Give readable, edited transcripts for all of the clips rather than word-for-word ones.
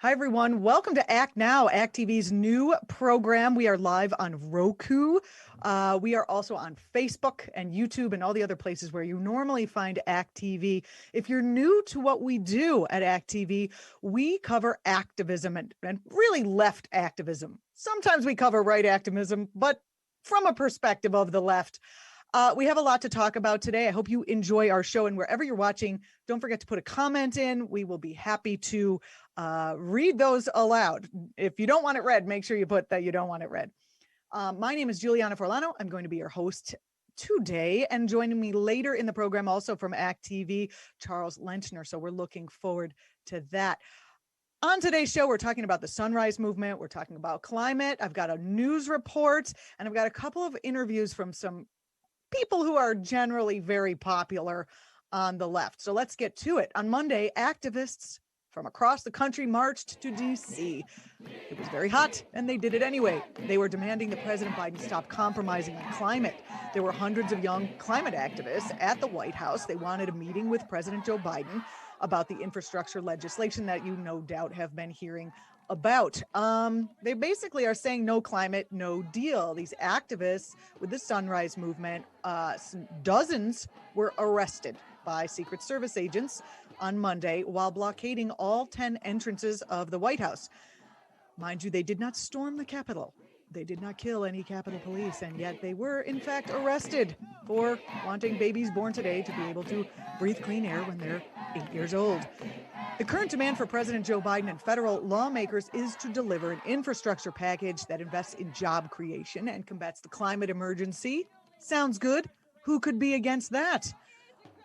Hi, everyone. Welcome to Act Now, ACT.tv's new program. We are live on Roku. We are also on Facebook and YouTube and all the other places where you normally find ACT.tv. If you're new to what we do at ACT.tv, we cover activism and really left activism. Sometimes we cover right activism, but from a perspective of the left. We have a lot to talk about today. I hope you enjoy our show, and wherever you're watching, don't forget to put a comment in. We will be happy to read those aloud. If you don't want it read, make sure you put that you don't want it read. My name is Julianna Forlano. I'm going to be your host today, and joining me later in the program, also from ACT.tv, Charles Lenchner. So we're looking forward to that. On today's show, we're talking about the Sunrise Movement. We're talking about climate. I've got a news report, and I've got a couple of interviews from some people who are generally very popular on the left. So let's get to it. On Monday, activists from across the country marched to D.C. It was very hot, and they did it anyway. They were demanding that President Biden stop compromising on climate. There were hundreds of young climate activists at the White House. They wanted a meeting with President Joe Biden about the infrastructure legislation that you no doubt have been hearing about. They basically are saying no climate, no deal. These activists with the Sunrise Movement, dozens were arrested by Secret Service agents on Monday while blockading all 10 entrances of the White House. Mind you, they did not storm the Capitol. They did not kill any Capitol Police, and yet they were, in fact, arrested for wanting babies born today to be able to breathe clean air when they're 8 years old. The current demand for President Joe Biden and federal lawmakers is to deliver an infrastructure package that invests in job creation and combats the climate emergency. Sounds good. Who could be against that?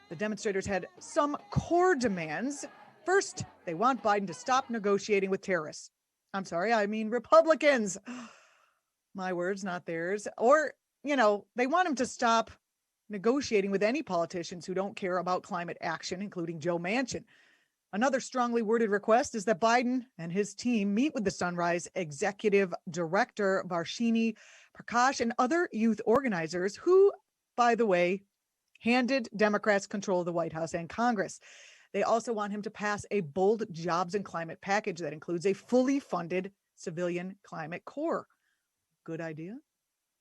The demonstrators had some core demands. First, they want Biden to stop negotiating with terrorists. I'm sorry, I mean Republicans. My words, not theirs. Or, they want him to stop negotiating with any politicians who don't care about climate action, including Joe Manchin. Another strongly worded request is that Biden and his team meet with the Sunrise Executive Director, Varshini Prakash, and other youth organizers who, by the way, handed Democrats control of the White House and Congress. They also want him to pass a bold jobs and climate package that includes a fully funded civilian climate corps. Good idea.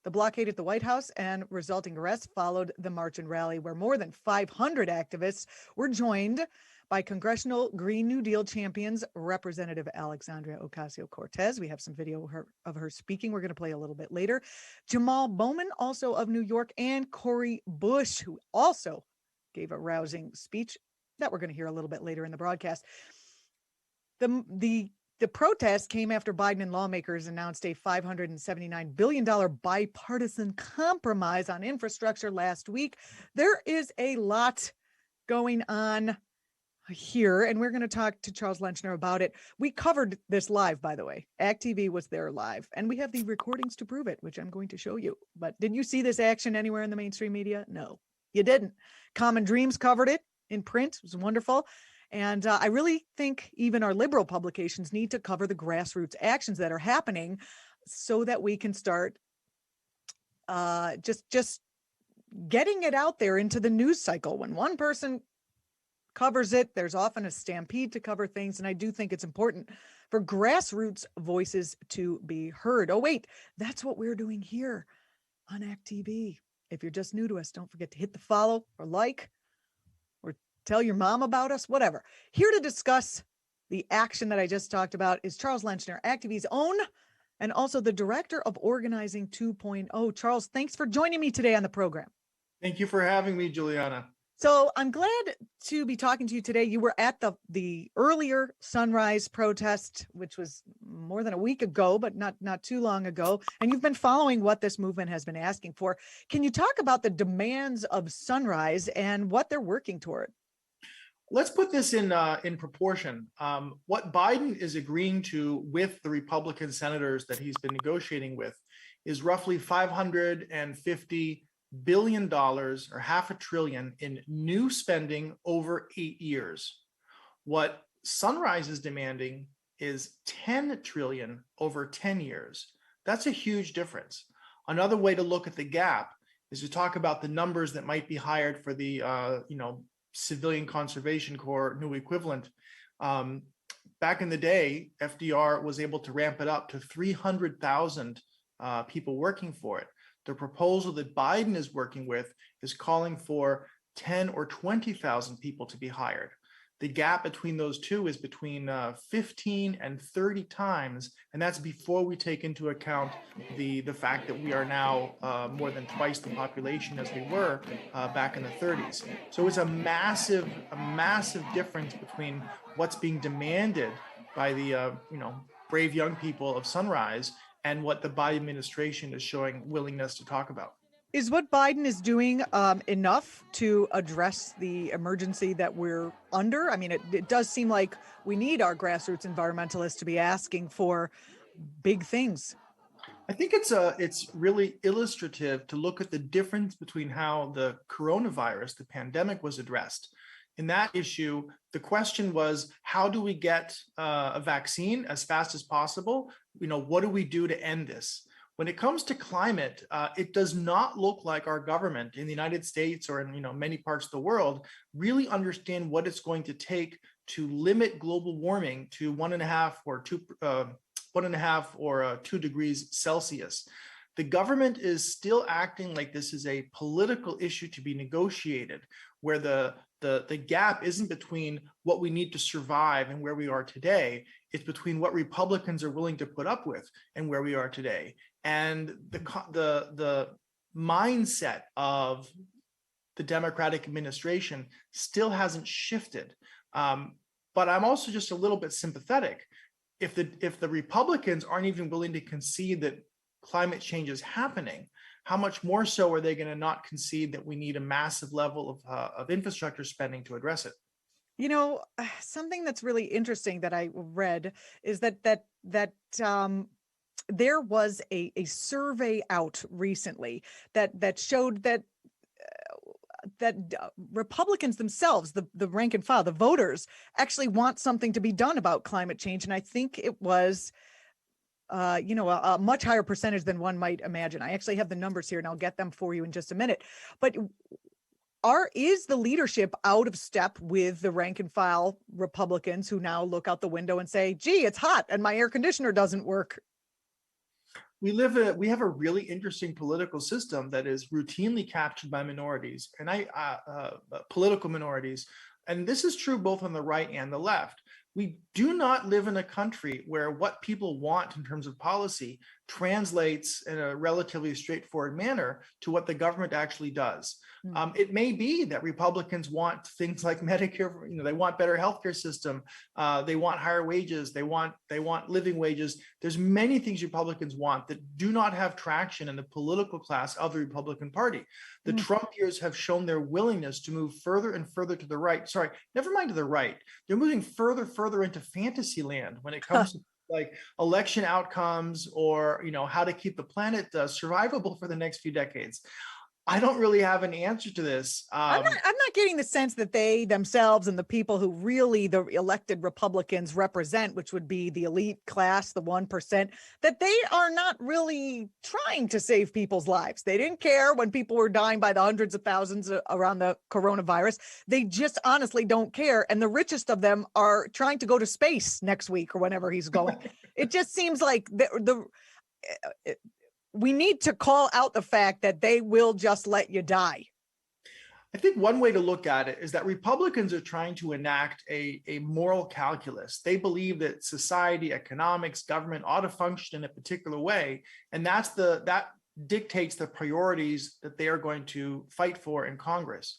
The blockade at the White House and resulting arrests followed the march and rally, where more than 500 activists were joined by Congressional Green New Deal champions, Representative Alexandria Ocasio-Cortez. We have some video of her speaking. We're going to play a little bit later. Jamaal Bowman, also of New York, and Cori Bush, who also gave a rousing speech that we're going to hear a little bit later in the broadcast. The protest came after Biden and lawmakers announced a $579 billion bipartisan compromise on infrastructure last week. There is a lot going on here, and we're going to talk to Charles Lenchner about it. We covered this live, by the way. ACT.tv was there live, and we have the recordings to prove it, which I'm going to show you. But did you see this action anywhere in the mainstream media? No, you didn't. Common Dreams covered it in print. It was wonderful. And I really think even our liberal publications need to cover the grassroots actions that are happening so that we can start just getting it out there into the news cycle. When one person covers it, there's often a stampede to cover things. And I do think it's important for grassroots voices to be heard. Oh, wait, that's what we're doing here on ACT.tv. If you're just new to us, don't forget to hit the follow or like, or tell your mom about us, whatever. Here to discuss the action that I just talked about is Charles Lenchner, ACT.tv's own, and also the Director of Organizing 2.0. Charles, thanks for joining me today on the program. Thank you for having me, Juliana. So I'm glad to be talking to you today. You were at the earlier Sunrise protest, which was more than a week ago, but not too long ago. And you've been following what this movement has been asking for. Can you talk about the demands of Sunrise and what they're working toward? Let's put this in proportion. What Biden is agreeing to with the Republican senators that he's been negotiating with is roughly $550 billion or $500 billion in new spending over 8 years. What Sunrise is demanding is $10 trillion over 10 years. That's a huge difference. Another way to look at the gap is to talk about the numbers that might be hired for the civilian conservation corps, new equivalent. back in the day, FDR was able to ramp it up to 300,000 people working for it. The proposal that Biden is working with is calling for 10 or 20,000 people to be hired. The gap between those two is between 15 and 30 times, and that's before we take into account the fact that we are now more than twice the population as we were back in the 30s. So it's a massive difference between what's being demanded by the brave young people of Sunrise and what the Biden administration is showing willingness to talk about. Is what Biden is doing enough to address the emergency that we're under? I mean, it does seem like we need our grassroots environmentalists to be asking for big things. I think it's really illustrative to look at the difference between how the coronavirus, the pandemic, was addressed. In that issue, the question was, how do we get a vaccine as fast as possible? What do we do to end this? When it comes to climate, it does not look like our government in the United States or in many parts of the world really understand what it's going to take to limit global warming to 1.5 or 2 degrees Celsius. The government is still acting like this is a political issue to be negotiated, where the gap isn't between what we need to survive and where we are today. It's between what Republicans are willing to put up with and where we are today. And the mindset of the Democratic administration still hasn't shifted. But I'm also just a little bit sympathetic. If the Republicans aren't even willing to concede that climate change is happening, how much more so are they going to not concede that we need a massive level of infrastructure spending to address it? Something that's really interesting that I read is that there was a survey out recently that showed that Republicans themselves, the rank and file, the voters, actually want something to be done about climate change. And I think it was, a much higher percentage than one might imagine. I actually have the numbers here and I'll get them for you in just a minute. But is the leadership out of step with the rank and file Republicans who now look out the window and say, gee, it's hot and my air conditioner doesn't work? We have a really interesting political system that is routinely captured by minorities and political minorities. And this is true both on the right and the left. We do not live in a country where what people want in terms of policy translates in a relatively straightforward manner to what the government actually does. It may be that Republicans want things like Medicare, they want better healthcare system, they want higher wages, they want living wages. There's many things Republicans want that do not have traction in the political class of the Republican Party. The Trump years have shown their willingness to move further and further to the right. Sorry, never mind to the right. They're moving further into fantasy land when it comes to like election outcomes or how to keep the planet survivable for the next few decades. I don't really have an answer to this. I'm not getting the sense that they themselves and the people who really the elected Republicans represent, which would be the elite class, the 1%, that they are not really trying to save people's lives. They didn't care when people were dying by the hundreds of thousands around the coronavirus. They just honestly don't care. And the richest of them are trying to go to space next week or whenever he's going. It just seems like we need to call out the fact that they will just let you die. I think one way to look at it is that Republicans are trying to enact a moral calculus. They believe that society, economics, government ought to function in a particular way. And that dictates the priorities that they are going to fight for in Congress.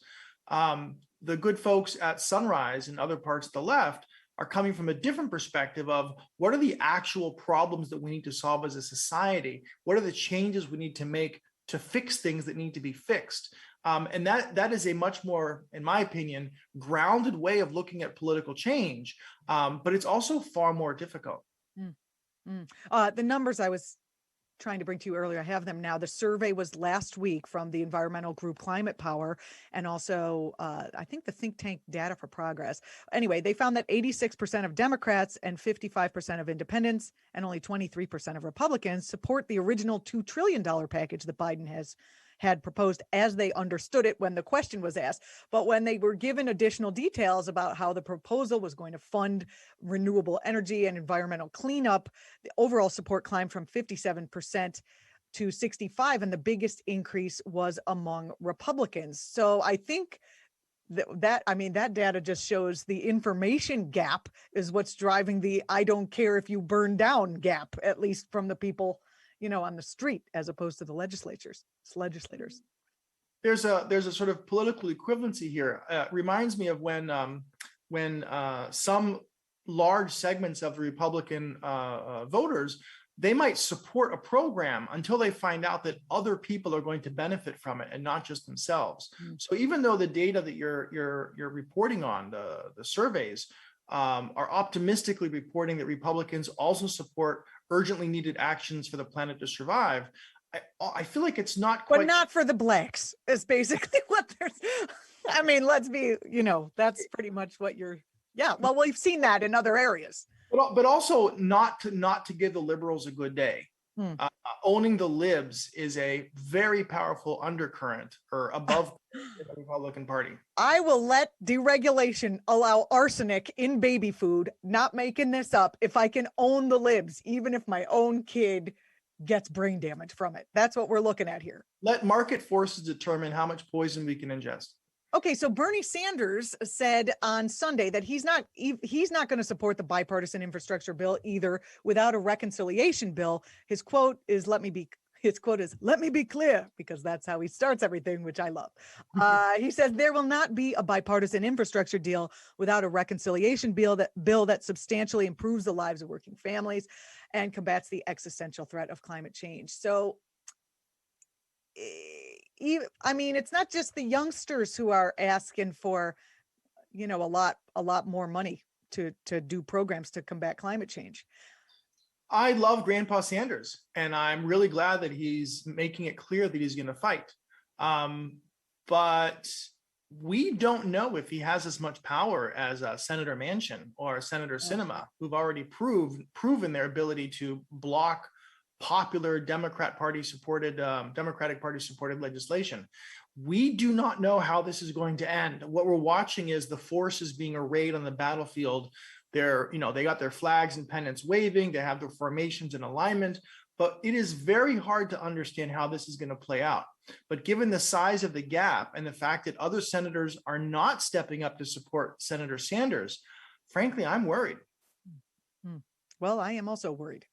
The good folks at Sunrise and other parts of the left are coming from a different perspective of what are the actual problems that we need to solve as a society? What are the changes we need to make to fix things that need to be fixed? And that is a much more, in my opinion, grounded way of looking at political change, but it's also far more difficult. The numbers I was trying to bring to you earlier, I have them now. The survey was last week from the environmental group Climate Power and also I think the think tank Data for Progress. Anyway, they found that 86% of Democrats and 55% of independents and only 23% of Republicans support the original $2 trillion package that Biden has had proposed as they understood it when the question was asked. But when they were given additional details about how the proposal was going to fund renewable energy and environmental cleanup, the overall support climbed from 57% to 65%, and the biggest increase was among Republicans. So I think that data just shows the information gap is what's driving the "I don't care if you burn down" gap, at least from the people, on the street, as opposed to the legislators. There's a sort of political equivalency here. Reminds me of when some large segments of the Republican voters, they might support a program until they find out that other people are going to benefit from it and not just themselves. So even though the data that you're reporting on, the surveys, are optimistically reporting that Republicans also support urgently needed actions for the planet to survive, I feel like it's not quite. But not for the blacks is basically what there's. I mean, let's be, that's pretty much what you're. Yeah, well, we've seen that in other areas. But also not to give the liberals a good day. Owning the libs is a very powerful undercurrent or above the Republican Party. I will let deregulation allow arsenic in baby food, not making this up, if I can own the libs, even if my own kid gets brain damage from it. That's what we're looking at here. Let market forces determine how much poison we can ingest. Okay, so Bernie Sanders said on Sunday that he's not going to support the bipartisan infrastructure bill either without a reconciliation bill. His quote is, let me be clear, because that's how he starts everything, which I love. He says there will not be a bipartisan infrastructure deal without a reconciliation bill that substantially improves the lives of working families and combats the existential threat of climate change. So, I mean, it's not just the youngsters who are asking for, a lot more money to do programs to combat climate change. I love Grandpa Sanders, and I'm really glad that he's making it clear that he's going to fight. But we don't know if he has as much power as Senator Manchin or Senator Sinema, who've already proven their ability to block popular Democratic Party supported legislation. We do not know how this is going to end. What we're watching is the forces being arrayed on the battlefield. They got their flags and pennants waving, they have their formations in alignment, but it is very hard to understand how this is going to play out. But given the size of the gap and the fact that other senators are not stepping up to support Senator Sanders, frankly, I'm worried. Well, I am also worried.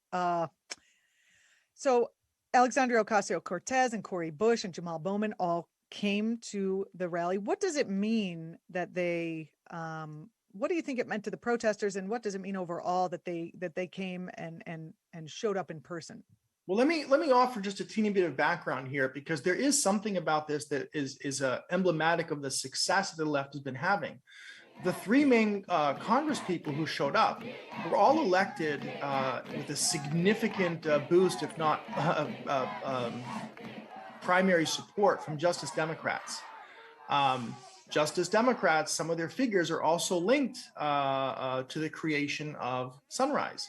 So Alexandria Ocasio-Cortez and Cori Bush and Jamaal Bowman all came to the rally. What does it mean that they, what do you think it meant to the protesters, and what does it mean overall that they came and showed up in person? Well, let me offer just a teeny bit of background here, because there is something about this that is emblematic of the success that the left has been having. The three main Congress people who showed up were all elected with a significant boost, if not primary support from Justice Democrats. Justice Democrats, some of their figures are also linked to the creation of Sunrise.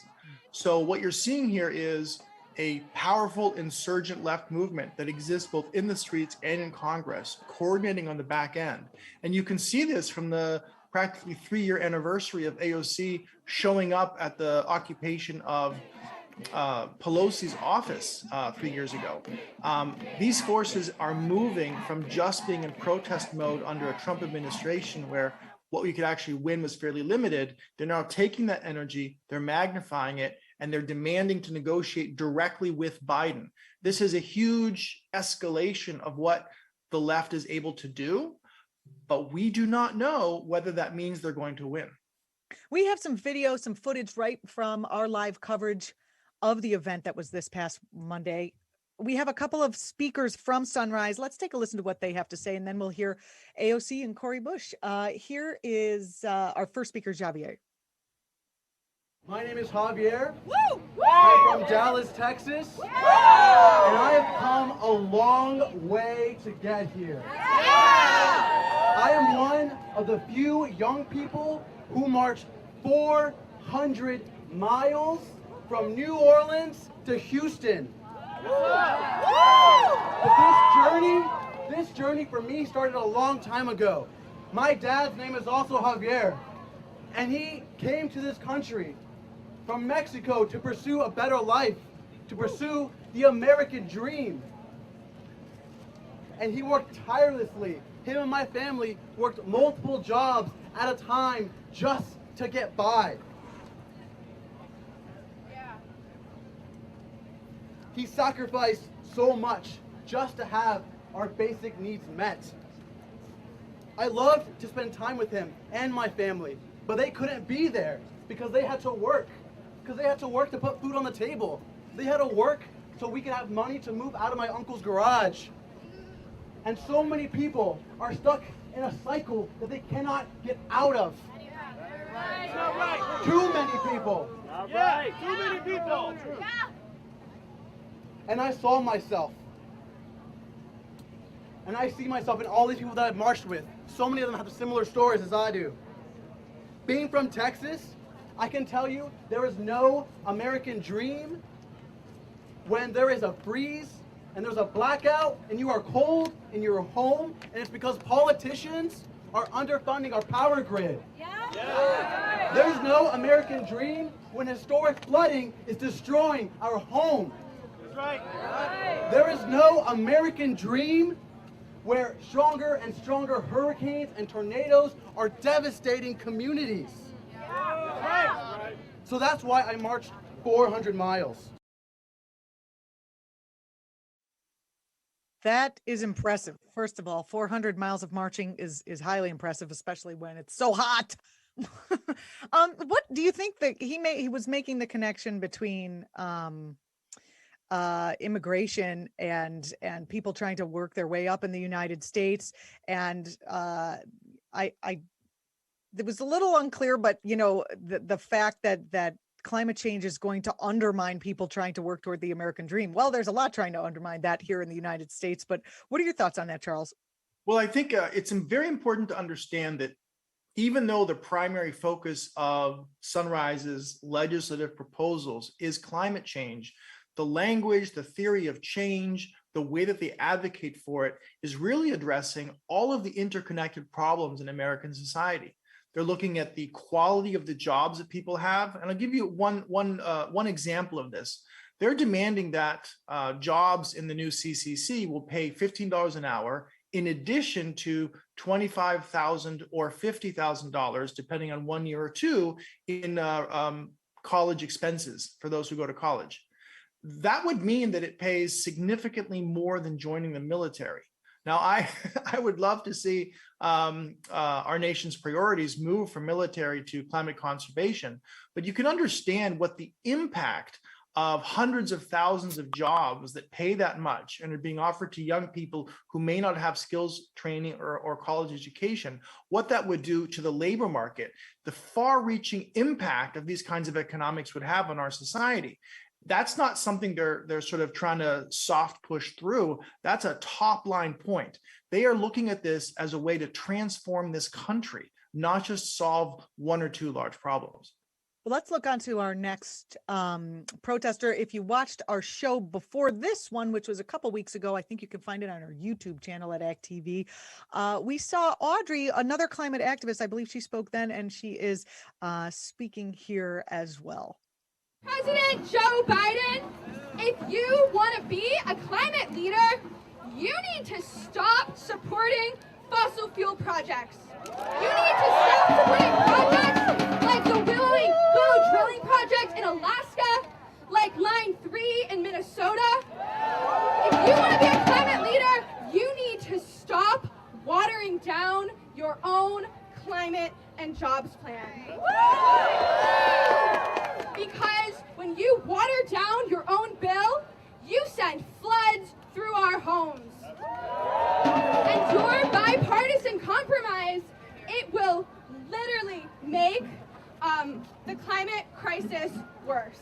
So what you're seeing here is a powerful insurgent left movement that exists both in the streets and in Congress, coordinating on the back end. And you can see this from the practically 3-year anniversary of AOC showing up at the occupation of Pelosi's office 3 years ago. These forces are moving from just being in protest mode under a Trump administration where what we could actually win was fairly limited. They're now taking that energy, they're magnifying it, and they're demanding to negotiate directly with Biden. This is a huge escalation of what the left is able to do, but we do not know whether that means they're going to win. We have some video, some footage right from our live coverage of the event that was this past Monday. We have a couple of speakers from Sunrise. Let's take a listen to what they have to say, and then we'll hear AOC and Cori Bush. Here is our first speaker, Javier. My name is Javier. Woo! I'm from Dallas, Texas. Woo! And I have come a long way to get here. Yeah! I am one of the few young people who marched 400 miles from New Orleans to Houston. But this journey for me started a long time ago. My dad's name is also Javier, and he came to this country from Mexico to pursue a better life, to pursue the American dream. And he worked tirelessly. Him and my family worked multiple jobs at a time just to get by. He sacrificed so much just to have our basic needs met. I loved to spend time with him and my family, but they couldn't be there because they had to work. Because they had to work to put food on the table. They had to work so we could have money to move out of my uncle's garage. And so many people are stuck in a cycle that they cannot get out of. Too many people. Too many people. And I saw myself. And I see myself in all these people that I've marched with. So many of them have similar stories as I do. Being from Texas, I can tell you there is no American dream when there is a freeze and there's a blackout and you are cold in your home, and it's because politicians are underfunding our power grid. There's no American dream when historic flooding is destroying our home. There is no American dream where stronger and stronger hurricanes and tornadoes are devastating communities. So that's why I marched 400 miles. That is impressive. First of all, 400 miles of marching is highly impressive, especially when it's so hot. What do you think that he was making the connection between immigration and people trying to work their way up in the United States? And it was a little unclear, but you know, the fact that climate change is going to undermine people trying to work toward the American dream. Well, there's a lot trying to undermine that here in the United States, but what are your thoughts on that, Charles? Well, I think it's very important to understand that even though the primary focus of Sunrise's legislative proposals is climate change, the language, the theory of change, the way that they advocate for it is really addressing all of the interconnected problems in American society. They're looking at the quality of the jobs that people have. And I'll give you one example of this. They're demanding that jobs in the new CCC will pay $15 an hour in addition to $25,000 or $50,000, depending on 1 year or two, in college expenses for those who go to college. That would mean that it pays significantly more than joining the military. Now, I would love to see our nation's priorities move from military to climate conservation, but you can understand what the impact of hundreds of thousands of jobs that pay that much and are being offered to young people who may not have skills training or college education, what that would do to the labor market, the far-reaching impact of these kinds of economics would have on our society. That's not something they're sort of trying to soft push through. That's a top line point. They are looking at this as a way to transform this country, not just solve one or two large problems. Well, let's look on to our next protester. If you watched our show before this one, which was a couple weeks ago, I think you can find it on our YouTube channel at ACT.tv. We saw Audrey, another climate activist. I believe she spoke then, and she is speaking here as well. President Joe Biden, if you want to be a climate leader, you need to stop supporting fossil fuel projects. You need to stop supporting projects like the Willow drilling project in Alaska, like Line 3 in Minnesota. If you want to be a climate leader, you need to stop watering down your own climate and jobs plan. Because when you water down your own bill, you send floods through our homes. And your bipartisan compromise, it will literally make the climate crisis worse.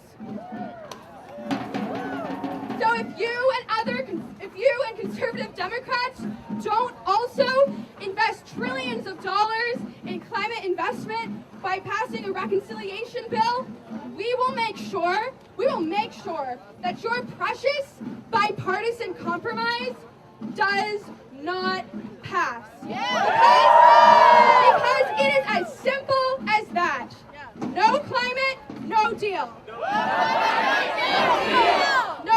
So if you and conservative Democrats don't also invest trillions of dollars in climate investment by passing a reconciliation bill, we will make sure we will make sure that your precious bipartisan compromise does not pass. Because it is as simple as that. No climate, no deal. No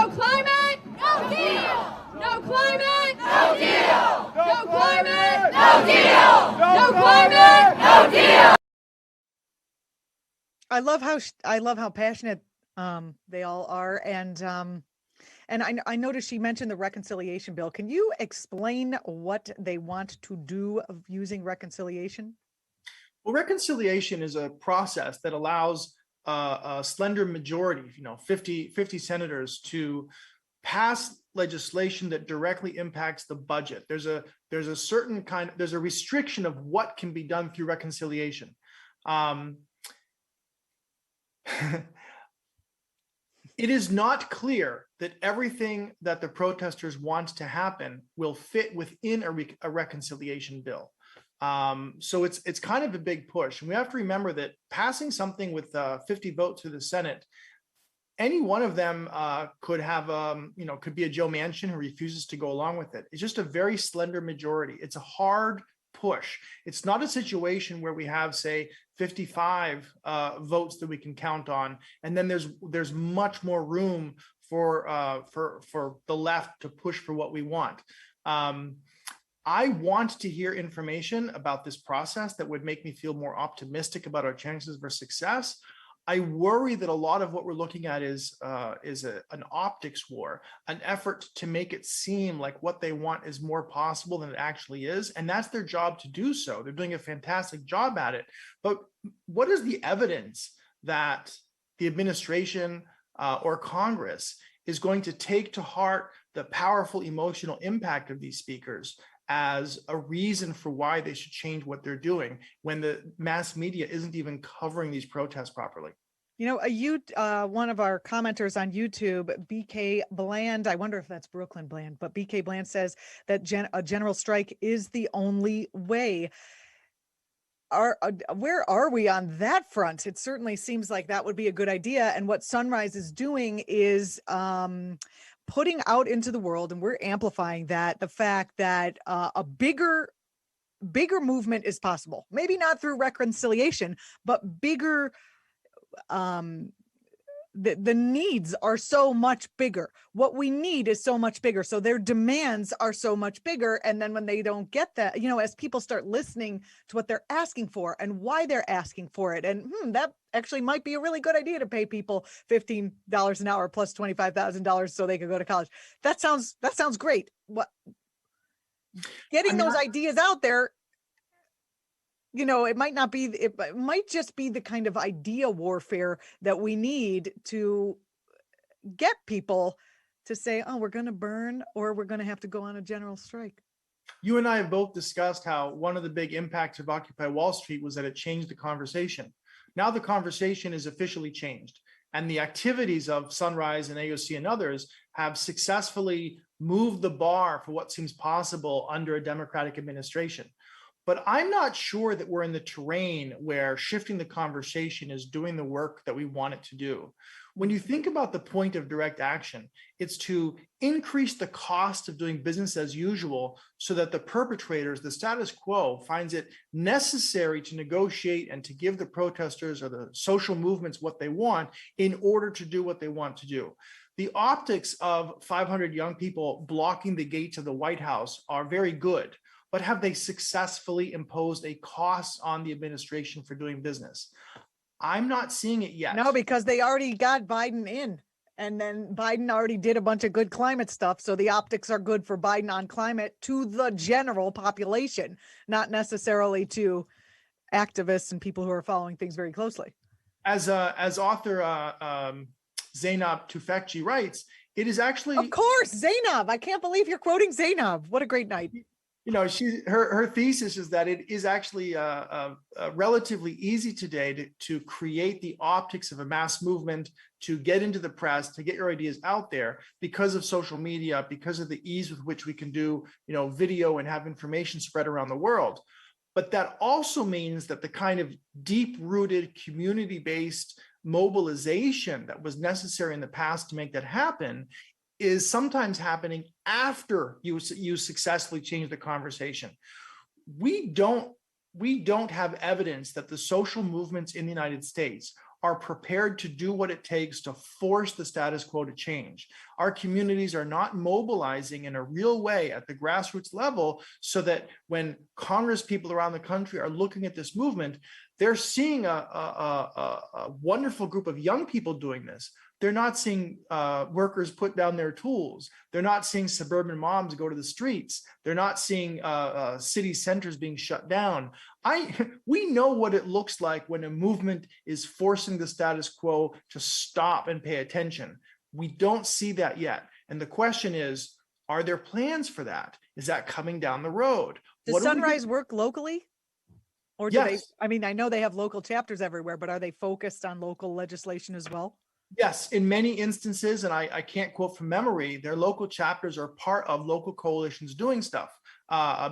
climate, no deal. No climate, no deal. No climate, no deal. No climate, no deal. I love how passionate they all are, and I noticed she mentioned the reconciliation bill. Can you explain what they want to do of using reconciliation? Well, reconciliation is a process that allows a slender majority, 50 senators, to pass legislation that directly impacts the budget. There's a certain there's a restriction of what can be done through reconciliation. It is not clear that everything that the protesters want to happen will fit within a reconciliation bill. So it's kind of a big push. And we have to remember that passing something with 50 votes through the Senate, any one of them could have, could be a Joe Manchin who refuses to go along with it. It's just a very slender majority. It's a hard push. It's not a situation where we have, say, 55 votes that we can count on, and then there's much more room for the left to push for what we want. I want to hear information about this process that would make me feel more optimistic about our chances for success. I worry that a lot of what we're looking at is an optics war, an effort to make it seem like what they want is more possible than it actually is. And that's their job to do so. They're doing a fantastic job at it. But what is the evidence that the administration or Congress is going to take to heart the powerful emotional impact of these speakers as a reason for why they should change what they're doing when the mass media isn't even covering these protests properly? One of our commenters on YouTube, BK Bland, I wonder if that's Brooklyn Bland, but BK Bland says that a general strike is the only way. Where are we on that front? It certainly seems like that would be a good idea. And what Sunrise is doing is putting out into the world, and we're amplifying that, the fact that a bigger movement is possible. Maybe not through reconciliation, but bigger. The needs are so much bigger. What we need is so much bigger. So their demands are so much bigger. And then when they don't get that, as people start listening to what they're asking for and why they're asking for it, and that actually might be a really good idea to pay people $15 an hour plus $25,000 so they could go to college. That sounds great. Getting those ideas out there, it might just be the kind of idea warfare that we need to get people to say, oh, we're going to burn, or we're going to have to go on a general strike. You and I have both discussed how one of the big impacts of Occupy Wall Street was that it changed the conversation. Now the conversation is officially changed, and the activities of Sunrise and AOC and others have successfully moved the bar for what seems possible under a Democratic administration. But I'm not sure that we're in the terrain where shifting the conversation is doing the work that we want it to do. When you think about the point of direct action, it's to increase the cost of doing business as usual so that the perpetrators, the status quo, finds it necessary to negotiate and to give the protesters or the social movements what they want in order to do what they want to do. The optics of 500 young people blocking the gates of the White House are very good. But have they successfully imposed a cost on the administration for doing business? I'm not seeing it yet. No, because they already got Biden in, and then Biden already did a bunch of good climate stuff. So the optics are good for Biden on climate to the general population, not necessarily to activists and people who are following things very closely. As author Zainab Tufekci writes, it is actually... Of course, Zainab. I can't believe you're quoting Zainab. What a great night. Her thesis is that it is actually relatively easy today to create the optics of a mass movement, to get into the press, to get your ideas out there because of social media, because of the ease with which we can do, video and have information spread around the world. But that also means that the kind of deep-rooted, community-based mobilization that was necessary in the past to make that happen is sometimes happening after you successfully change the conversation. We don't have evidence that the social movements in the United States are prepared to do what it takes to force the status quo to change. Our communities are not mobilizing in a real way at the grassroots level so that when Congress people around the country are looking at this movement, they're seeing a wonderful group of young people doing this. They're not seeing workers put down their tools. They're not seeing suburban moms go to the streets. They're not seeing city centers being shut down. We know what it looks like when a movement is forcing the status quo to stop and pay attention. We don't see that yet. And the question is, are there plans for that? Is that coming down the road? Does Sunrise work locally? Or do they, Yes. I mean, I know they have local chapters everywhere, but are they focused on local legislation as well? Yes, in many instances, and I can't quote from memory, their local chapters are part of local coalitions doing stuff,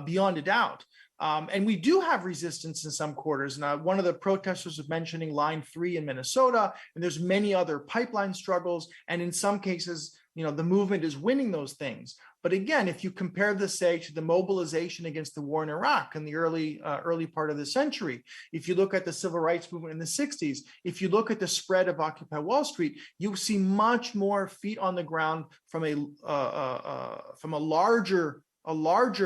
beyond a doubt. And we do have resistance in some quarters. Now, one of the protesters was mentioning Line 3 in Minnesota, and there's many other pipeline struggles. And in some cases, the movement is winning those things. But again, if you compare this, say, to the mobilization against the war in Iraq in the early part of the century, if you look at the civil rights movement in the 60s, if you look at the spread of Occupy Wall Street, you see much more feet on the ground from a larger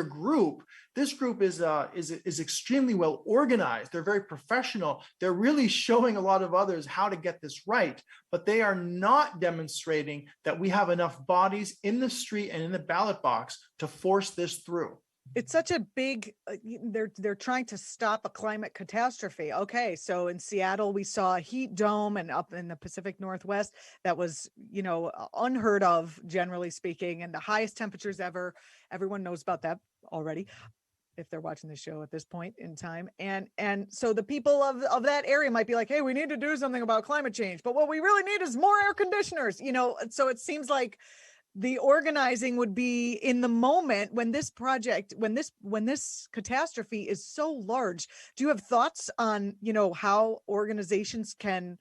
group. This group is extremely well organized. They're very professional. They're really showing a lot of others how to get this right, but they are not demonstrating that we have enough bodies in the street and in the ballot box to force this through. It's such a big, they're trying to stop a climate catastrophe. Okay, so in Seattle, we saw a heat dome, and up in the Pacific Northwest, that was, unheard of, generally speaking, and the highest temperatures ever. Everyone knows about that already, if they're watching the show at this point in time. And so the people of that area might be like, hey, we need to do something about climate change, but what we really need is more air conditioners, so it seems like the organizing would be in the moment when this project, when this catastrophe is so large. Do you have thoughts on, how organizations can,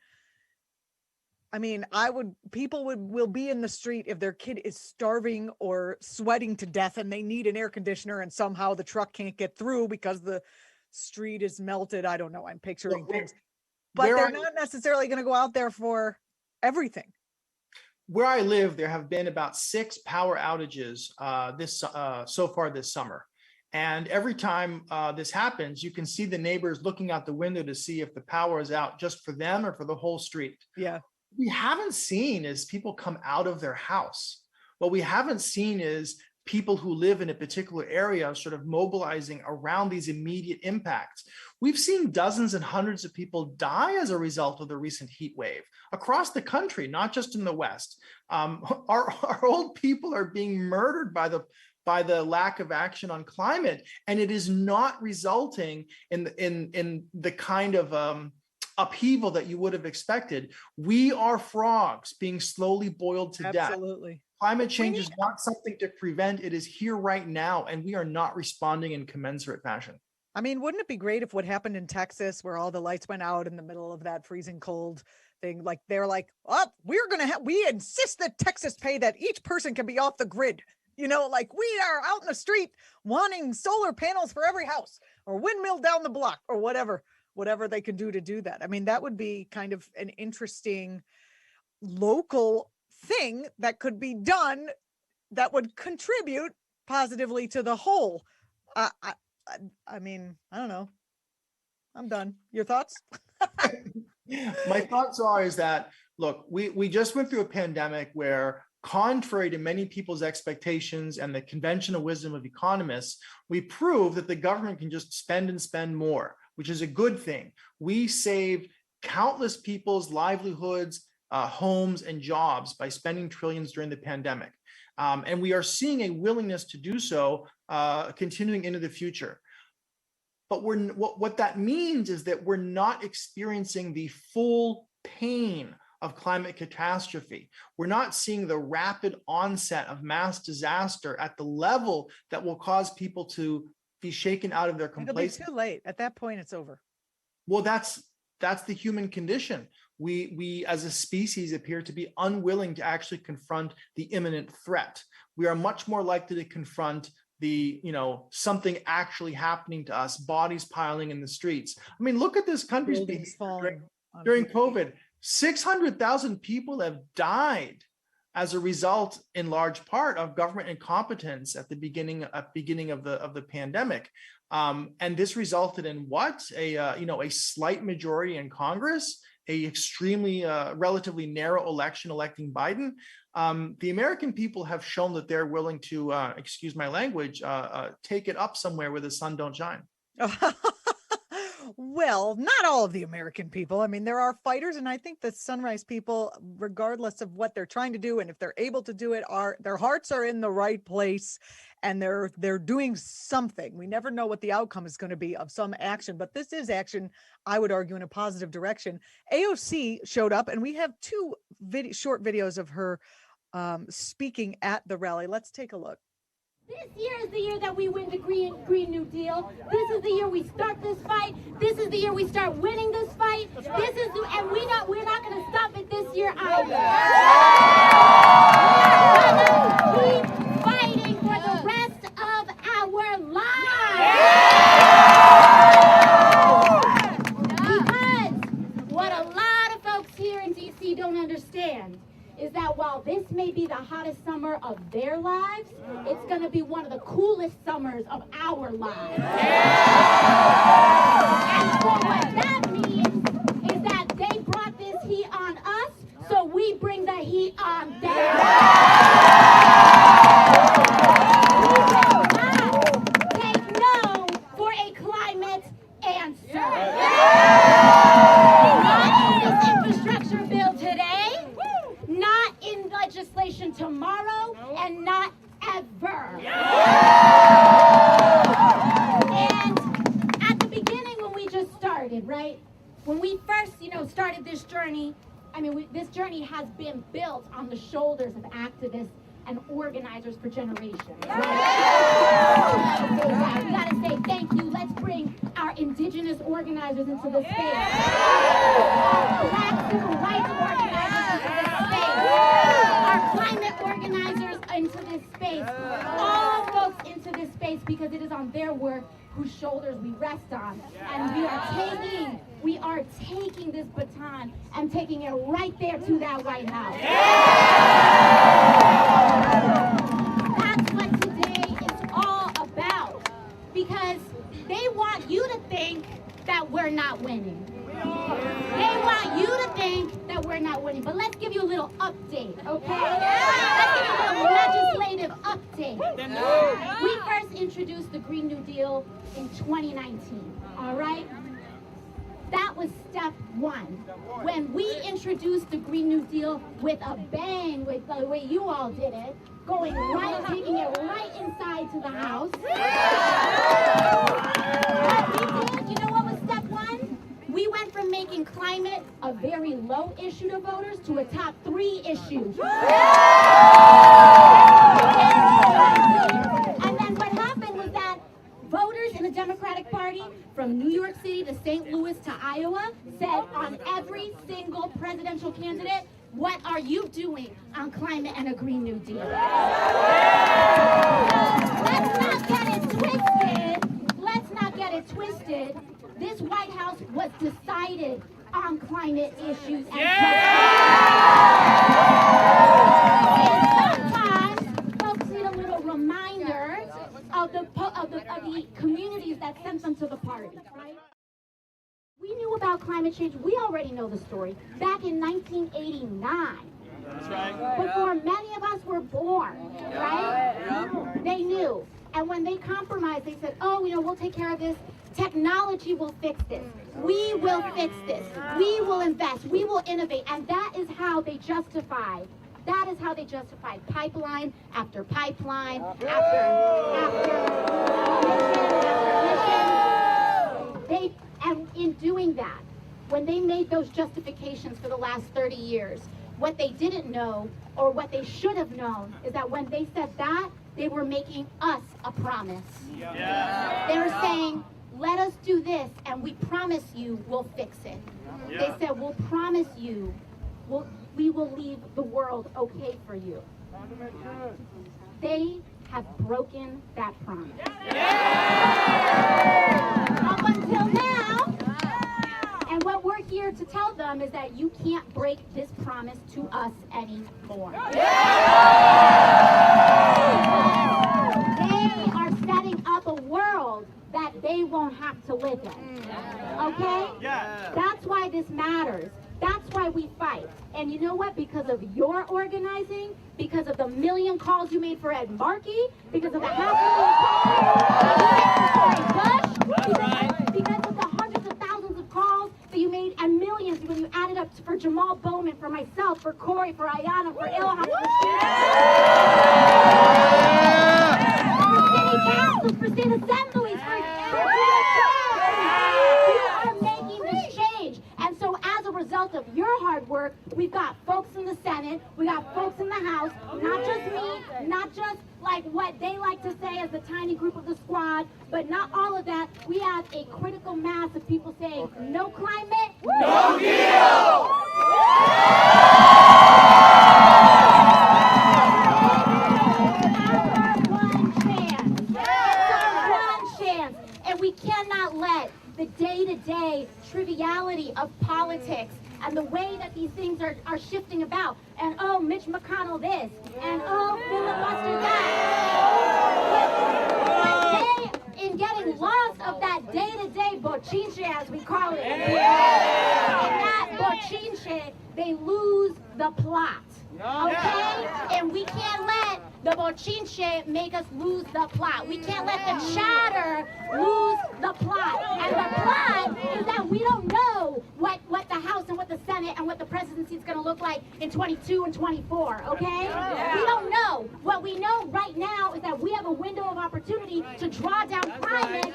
people will be in the street if their kid is starving or sweating to death and they need an air conditioner and somehow the truck can't get through because the street is melted. I don't know. I'm picturing things, but they're not necessarily going to go out there for everything. Where I live, there have been about 6 power outages so far this summer. And every time this happens, you can see the neighbors looking out the window to see if the power is out just for them or for the whole street. Yeah. What we haven't seen is people come out of their house. What we haven't seen is people who live in a particular area sort of mobilizing around these immediate impacts. We've seen dozens and hundreds of people die as a result of the recent heat wave across the country, not just in the West. Our old people are being murdered by the lack of action on climate, and it is not resulting in the kind of upheaval that you would have expected. We are frogs being slowly boiled to death. Absolutely. Climate change is not something to prevent. It is here right now, and we are not responding in commensurate fashion. Wouldn't it be great if what happened in Texas, where all the lights went out in the middle of that freezing cold thing, like they're like, oh, we insist that Texas pay that each person can be off the grid. Like we are out in the street wanting solar panels for every house or windmill down the block or whatever they can do to do that. That would be kind of an interesting local thing that could be done that would contribute positively to the whole. I don't know. I'm done. Your thoughts? My thoughts is that, look, we just went through a pandemic where, contrary to many people's expectations and the conventional wisdom of economists, we proved that the government can just spend and spend more, which is a good thing. We saved countless people's livelihoods, homes and jobs by spending trillions during the pandemic. And we are seeing a willingness to do so continuing into the future. But what that means is that we're not experiencing the full pain of climate catastrophe. We're not seeing the rapid onset of mass disaster at the level that will cause people to be shaken out of their complacency. It'll be too late. At that point, it's over. Well, that's the human condition. we as a species appear to be unwilling to actually confront the imminent threat. We are much more likely to confront the, something actually happening to us, bodies piling in the streets. I mean, look at this country's behavior during COVID. 600,000 people have died as a result, in large part, of government incompetence at the beginning of the pandemic. And this resulted in what? A slight majority in Congress, a extremely relatively narrow election electing Biden. The American people have shown that they're willing to, excuse my language, take it up somewhere where the sun don't shine. Well, not all of the American people. I mean, there are fighters, and I think the Sunrise people, regardless of what they're trying to do, and if they're able to do it, their hearts are in the right place, and they're doing something. We never know what the outcome is going to be of some action, but this is action, I would argue, in a positive direction. AOC showed up, and we have two short videos of her speaking at the rally. Let's take a look. This year is the year that we win the Green New Deal. This is the year we start this fight. This is the year we start winning this fight. And we're not going to stop it this year either. We're going to keep fighting for the rest of our lives. Because what a lot of folks here in DC don't understand is that while this may be the hottest summer of their lives, it's going to be one of the coolest summers of our lives. And so what that means is that they brought this heat on us, so we bring the heat on them. We will not take no for a climate answer. Not in this infrastructure bill today, not in legislation tomorrow, and not ever. And at the beginning, when we just started, right? When we first, started this journey, this journey has been built on the shoulders of activists and organizers for generations. Right? We gotta say thank you. Let's bring our indigenous organizers into the space. Our Black civil rights organizers into this space. Our climate organizers into this space. All folks into this space, because it is on their work whose shoulders we rest on. And we are taking this baton and taking it right there to that White House. That's what today is all about. Because they want you to think that we're not winning. They want you to think that we're not winning. But let's give you a little update, okay? Let's give you a little legislative update. We first introduced the Green New Deal in 2019, all right? That was step one. When we introduced the Green New Deal with a bang, with the way you all did it, going right, taking it right inside to the House. What we did, you know what was step one? We went from making climate a very low issue to voters to a top 3 issue. And then what happened was that voters in the Democratic Party, from New York City to St. Louis to Iowa, said on every single presidential candidate, what are you doing on climate and a Green New Deal? Let's not get it twisted. Let's not get it twisted. This White House was decided on climate issues and sometimes folks need a little reminder of the communities that sent them to the party, right? We knew about climate change. We already know the story. Back in 1989. That's right. Before many of us were born, right? They knew. And when they compromised, they said, oh, we'll take care of this. Technology will fix this. We will fix this. We will invest. We will innovate. And that is how they justified. That is how they justified pipeline after pipeline, and in doing that, when they made those justifications for the last 30 years, what they didn't know, or what they should have known, is that when they said that, they were making us a promise. They were saying, let us do this and we promise you we'll fix it. They said, we'll promise you we will leave the world okay for you. They have broken that promise. Up until now, and what we're here to tell them is that you can't break this promise to us anymore. They are setting up a world that they won't have to live in. Okay? That's why this matters. That's why we fight. And you know what? Because of your organizing, because of the million calls you made for Ed Markey, because of the $500,000 calls you made for Bush, because of the hundreds of thousands of calls that you made, and millions when you added up for Jamaal Bowman, for myself, for Cori, for Ayanna, for Ilhan, for city councils, for state assemblies, you are making this change. And so as a result of your hard work, we've got folks in the Senate, we got folks in the House, not just me, not just like what they like to say as the tiny group of the squad, but not all of that. We have a critical mass of people saying, no climate, no deal! And we cannot let the day-to-day triviality of politics and the way that these things are shifting about, and oh, Mitch McConnell this, and oh, filibuster that. But they, in getting lost of that day-to-day bochinche, as we call it, in that bochinche, they lose the plot. Okay? And we can't let the bochinche make us lose the plot. We can't let the chatter lose the plot. And the plot is that we don't know what the House and what the Senate and what the presidency is going to look like in 22 and 24, okay? We don't know. What we know right now is that we have a window of opportunity to draw down climate.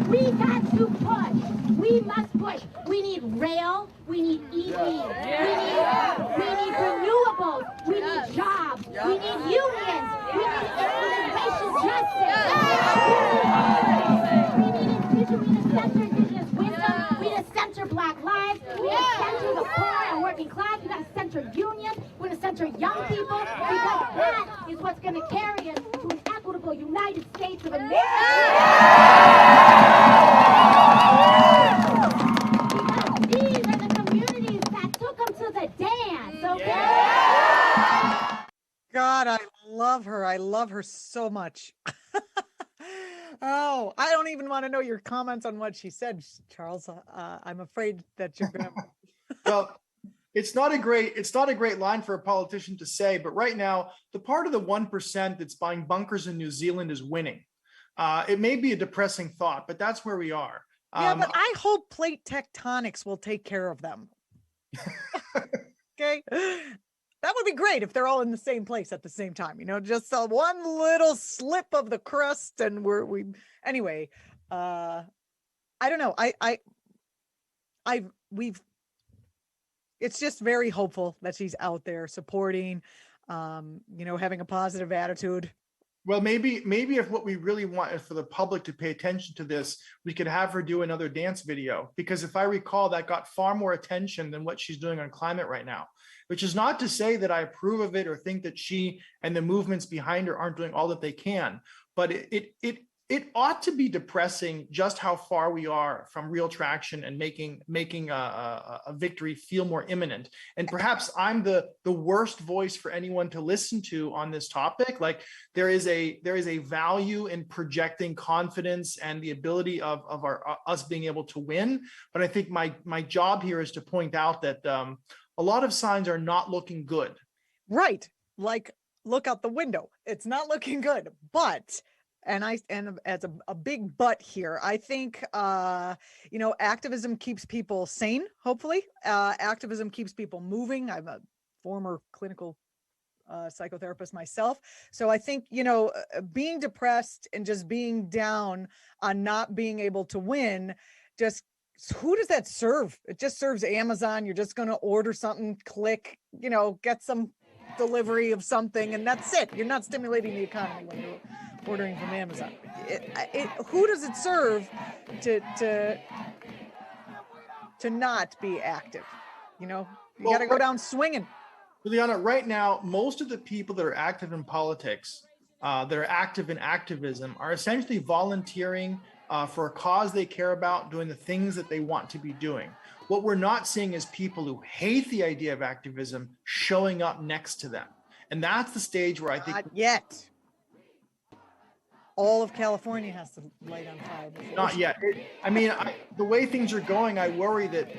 We got to push. We must push. We need rail. We need EV. We need renewables. We need jobs. We need unions. We need racial justice. We need to center indigenous wisdom. We need to center Black lives. We need to center the poor and working class. We got to center unions. We need to center young people, because that is what's going to carry us to an equitable United States of America. These are the communities that took them to the dance, okay? God, I love her. I love her so much. Oh, I don't even want to know your comments on what she said, Charles. I'm afraid that you're going to. Well, it's not a great line for a politician to say, but right now, the part of the 1% that's buying bunkers in New Zealand is winning. It may be a depressing thought, but that's where we are. Yeah, but I hope plate tectonics will take care of them. Okay. That would be great if they're all in the same place at the same time, just one little slip of the crust and anyway, I don't know. It's just very hopeful that she's out there supporting, having a positive attitude. Well, maybe if what we really want is for the public to pay attention to this, we could have her do another dance video, because if I recall, that got far more attention than what she's doing on climate right now, which is not to say that I approve of it or think that she and the movements behind her aren't doing all that they can, but it ought to be depressing just how far we are from real traction and making a victory feel more imminent. And perhaps I'm the worst voice for anyone to listen to on this topic. Like there is a value in projecting confidence and the ability of us being able to win. But I think my job here is to point out that a lot of signs are not looking good. Right. Like look out the window. It's not looking good, but and as a big but here, I think, activism keeps people sane, hopefully. Activism keeps people moving. I'm a former clinical psychotherapist myself. So I think, being depressed and just being down on not being able to win, who does that serve? It just serves Amazon. You're just going to order something, click, get some delivery of something, and that's it. You're not stimulating the economy when you're ordering from Amazon. Who does it serve to not be active? You know, you got to go down swinging. Julianna, right now, most of the people that are active in politics, that are active in activism, are essentially volunteering for a cause they care about, doing the things that they want to be doing. What we're not seeing is people who hate the idea of activism showing up next to them. And that's the stage where I think— Not yet. All of California has to light on fire. Not yet. The way things are going, I worry that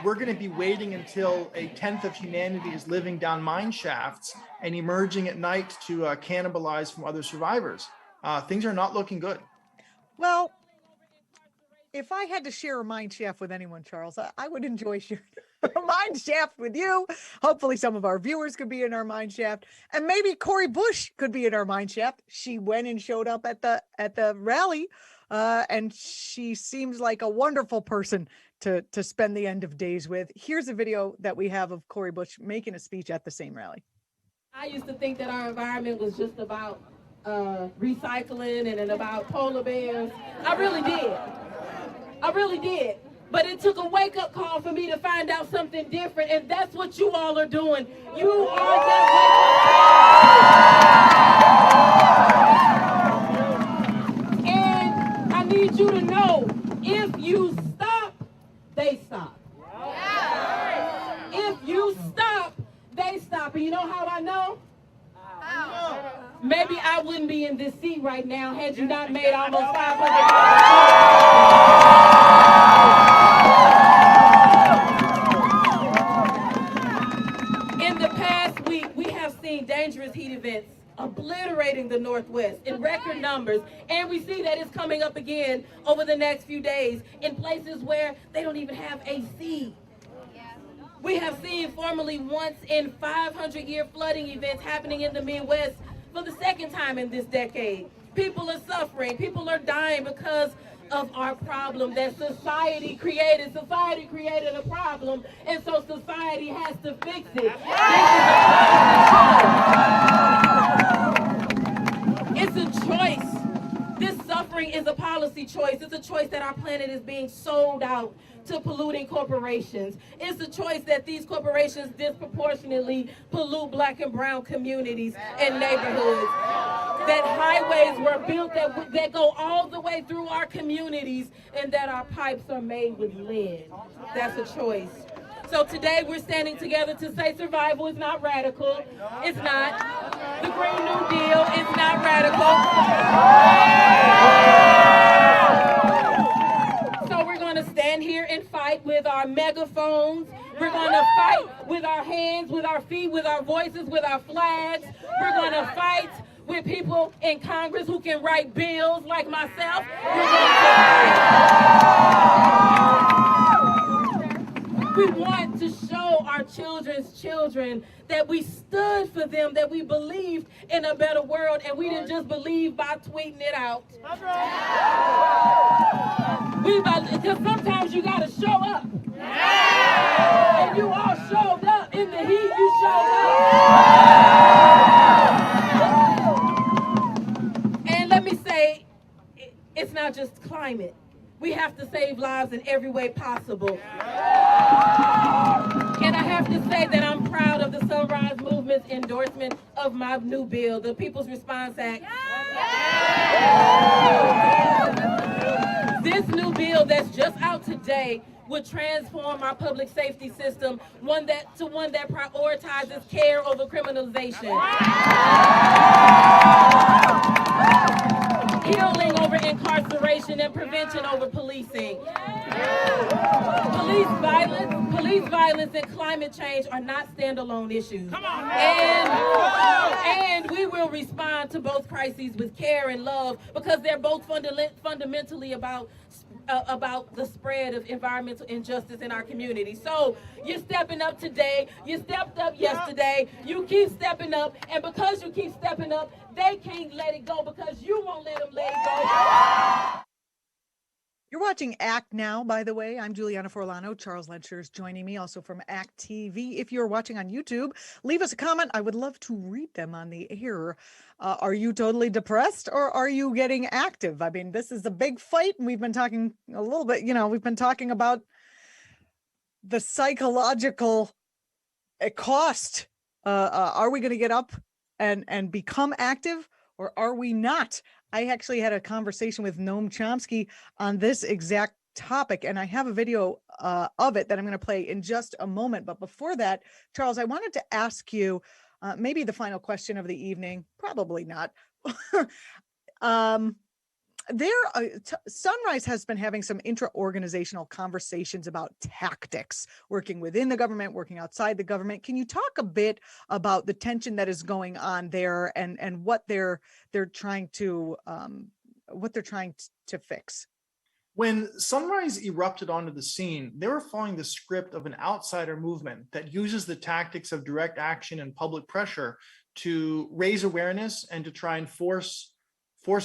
we're going to be waiting until a tenth of humanity is living down mine shafts and emerging at night to cannibalize from other survivors. Things are not looking good. Well, if I had to share a mine shaft with anyone, Charles, I would enjoy sharing a mine shaft with you. Hopefully some of our viewers could be in our mine shaft, and maybe Cori Bush could be in our mine shaft. She went and showed up at the rally, and she seems like a wonderful person to spend the end of days with. Here's a video that we have of Cori Bush making a speech at the same rally. I used to think that our environment was just about recycling and about polar bears. I really did. But it took a wake-up call for me to find out something different, and that's what you all are doing. You are that wake-up call. And I need you to know, if you stop, they stop. If you stop, they stop. And you know how I know? Maybe I wouldn't be in this seat right now had you not made almost 500. In the past week, we have seen dangerous heat events obliterating the Northwest in record numbers, and we see that it's coming up again over the next few days in places where they don't even have AC. We have seen formerly once in 500-year flooding events happening in the Midwest for the second time in this decade. People are suffering. People are dying because of our problem that society created. Society created a problem, and so society has to fix it. It's a choice. This suffering is a policy choice. It's a choice that our planet is being sold out to polluting corporations. It's a choice that these corporations disproportionately pollute Black and brown communities and neighborhoods. That highways were built that go all the way through our communities, and that our pipes are made with lead. That's a choice. So today we're standing together to say survival is not radical. It's not. The Green New Deal is not radical. So we're going to stand here and fight with our megaphones. We're going to fight with our hands, with our feet, with our voices, with our flags. We're going to fight with people in Congress who can write bills like myself. We want to show our children's children that we stood for them, that we believed in a better world, and we didn't just believe by tweeting it out. Because sometimes you gotta show up. And you all showed up. In the heat, you showed up. And let me say, it's not just climate. We have to save lives in every way possible. And I have to say that I'm proud of the Sunrise Movement's endorsement of my new bill, the People's Response Act. This new bill that's just out today would transform our public safety system, one that prioritizes care over criminalization. Healing over incarceration and prevention over policing. Police violence and climate change are not standalone issues. And we will respond to both crises with care and love, because they're both fundamentally about the spread of environmental injustice in our community. So you're stepping up today, you stepped up yesterday, you keep stepping up, and because you keep stepping up, they can't let it go because you won't let them let it go. You're watching Act Now, by the way. I'm Julianna Forlano. Charles Lenchner is joining me, also from Act.tv. If you're watching on YouTube, leave us a comment. I would love to read them on the air. Are you totally depressed, or are you getting active? I mean, this is a big fight, and we've been talking a little bit, we've been talking about the psychological cost. Are we going to get up and become active, or are we not? I actually had a conversation with Noam Chomsky on this exact topic, and I have a video of it that I'm going to play in just a moment. But before that, Charles, I wanted to ask you maybe the final question of the evening, probably not. Sunrise has been having some intra-organizational conversations about tactics, working within the government, working outside the government. Can you talk a bit about the tension that is going on there, and what they're trying to fix? When Sunrise erupted onto the scene, they were following the script of an outsider movement that uses the tactics of direct action and public pressure to raise awareness and to try and force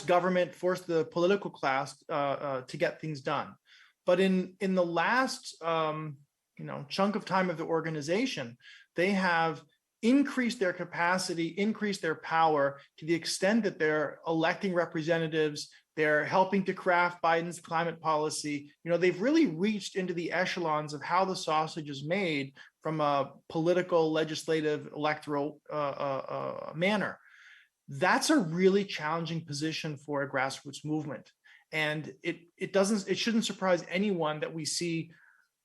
government, force the political class to get things done. But in the last chunk of time of the organization, they have increased their capacity, increased their power to the extent that they're electing representatives, they're helping to craft Biden's climate policy. They've really reached into the echelons of how the sausage is made from a political, legislative, electoral manner. That's a really challenging position for a grassroots movement. And it shouldn't surprise anyone that we see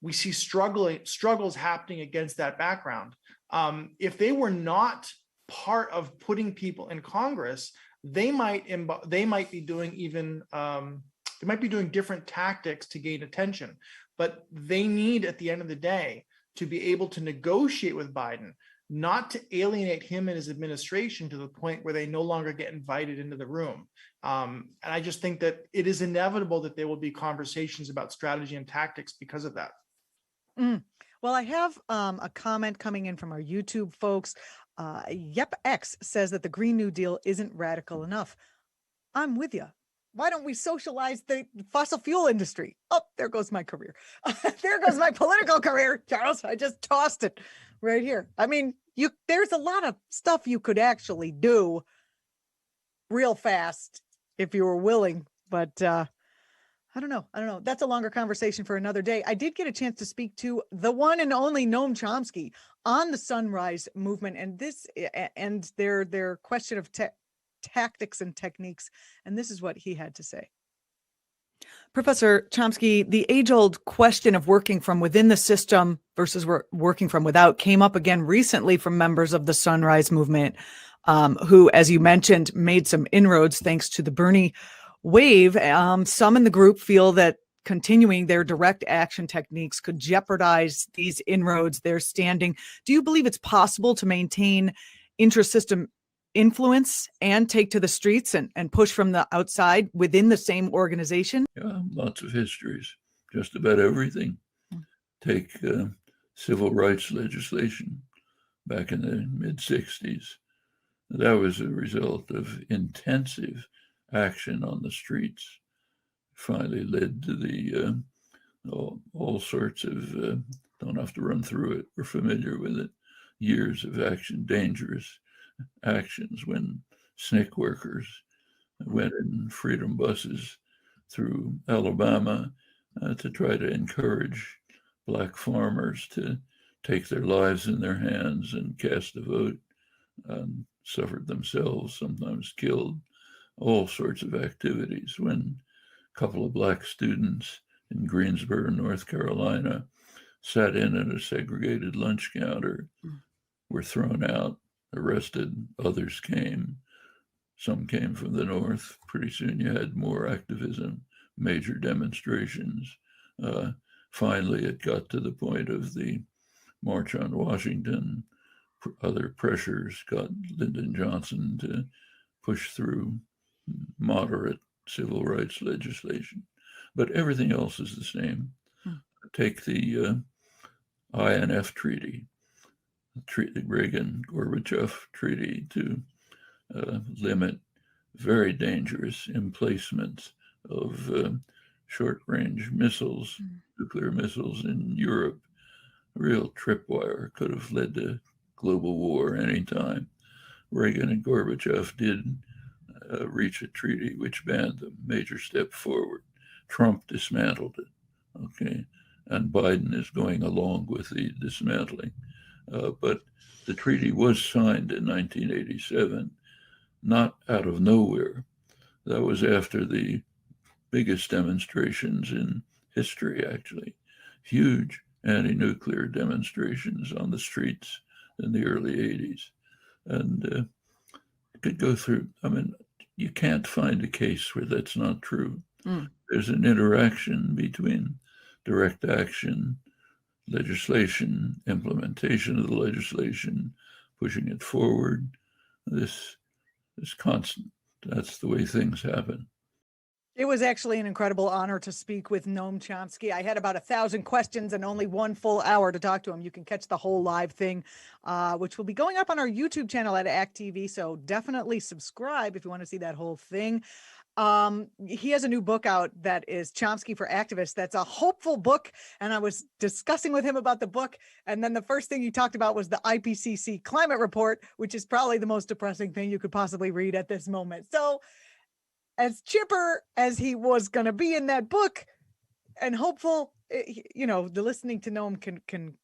struggles happening against that background. If they were not part of putting people in Congress, they might be doing different tactics to gain attention. But they need, at the end of the day, to be able to negotiate with Biden, not to alienate him and his administration to the point where they no longer get invited into the room. And I just think that it is inevitable that there will be conversations about strategy and tactics because of that. Well, I have a comment coming in from our YouTube folks. YepX says that the Green New Deal isn't radical enough. I'm with you. Why don't we socialize the fossil fuel industry? Oh, there goes my career. There goes my political career, Charles. I just tossed it right here. I mean, there's a lot of stuff you could actually do real fast if you were willing, but I don't know. That's a longer conversation for another day. I did get a chance to speak to the one and only Noam Chomsky on the Sunrise Movement and their question of tactics and techniques. And this is what he had to say. Professor Chomsky, the age-old question of working from within the system versus working from without came up again recently from members of the Sunrise Movement, who, as you mentioned, made some inroads thanks to the Bernie wave. Some in the group feel that continuing their direct action techniques could jeopardize these inroads, their standing. Do you believe it's possible to maintain intra-system influence and take to the streets and push from the outside within the same organization? Yeah, lots of histories, just about everything. Take civil rights legislation back in the mid-60s. That was a result of intensive action on the streets. Finally led to the all sorts of, don't have to run through it, we're familiar with it, years of action, dangerous actions when SNCC workers went in freedom buses through Alabama to try to encourage Black farmers to take their lives in their hands and cast a vote, suffered themselves, sometimes killed, all sorts of activities. When a couple of Black students in Greensboro, North Carolina, sat in at a segregated lunch counter, were thrown out, arrested, others came. Some came from the North. Pretty soon you had more activism, major demonstrations. Finally, it got to the point of the March on Washington. Other pressures got Lyndon Johnson to push through moderate civil rights legislation. But everything else is the same. Take the INF treaty, the Reagan-Gorbachev treaty to limit very dangerous emplacements of short-range missiles, nuclear missiles in Europe. A real tripwire, could have led to global war anytime. Reagan and Gorbachev did reach a treaty which banned them, major step forward. Trump dismantled it, okay? And Biden is going along with the dismantling. But the treaty was signed in 1987, not out of nowhere. That was after the biggest demonstrations in history, actually. Huge anti-nuclear demonstrations on the streets in the early 80s. And it could go through, I mean, you can't find a case where that's not true. There's an interaction between direct action, legislation, implementation of the legislation, pushing it forward. This is constant. That's the way things happen. It was actually an incredible honor to speak with Noam Chomsky. I had about 1,000 questions and only 1 full hour to talk to him. You can catch the whole live thing, which will be going up on our YouTube channel at ACT.tv. So definitely subscribe if you want to see that whole thing. He has a new book out that is Chomsky for Activists. That's a hopeful book. And I was discussing with him about the book. And then the first thing he talked about was the IPCC climate report, which is probably the most depressing thing you could possibly read at this moment. So as chipper as he was going to be in that book and hopeful, you know, the listening to Noam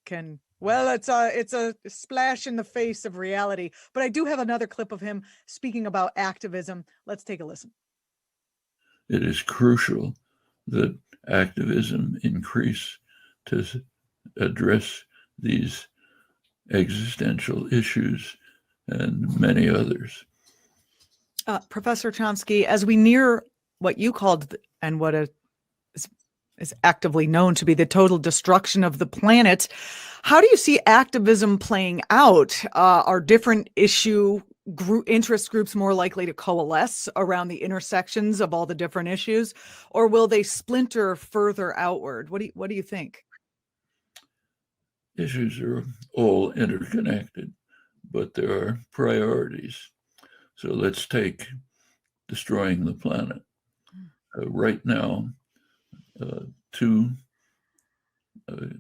can, well, it's a splash in the face of reality. But I do have another clip of him speaking about activism. Let's take a listen. It is crucial that activism increase to address these existential issues and many others. Professor Chomsky, as we near what you called and what is actively known to be the total destruction of the planet, how do you see activism playing out? Are different interest groups more likely to coalesce around the intersections of all the different issues, or will they splinter further outward? What do you think? Issues are all interconnected, but there are priorities. So let's take destroying the planet. Right now, 2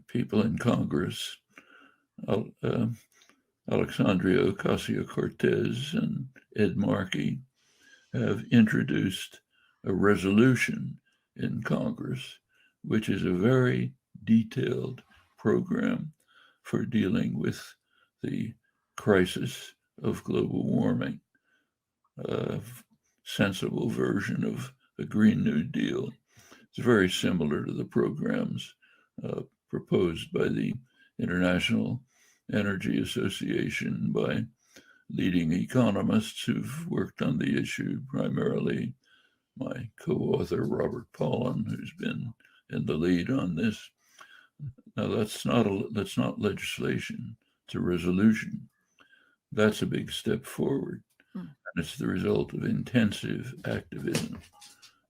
people in Congress, Alexandria Ocasio-Cortez and Ed Markey, have introduced a resolution in Congress, which is a very detailed program for dealing with the crisis of global warming, a sensible version of a Green New Deal. It's very similar to the programs proposed by the International Energy Association by leading economists who've worked on the issue, primarily my co-author, Robert Pollin, who's been in the lead on this. Now, that's not legislation, it's a resolution. That's a big step forward. And it's the result of intensive activism.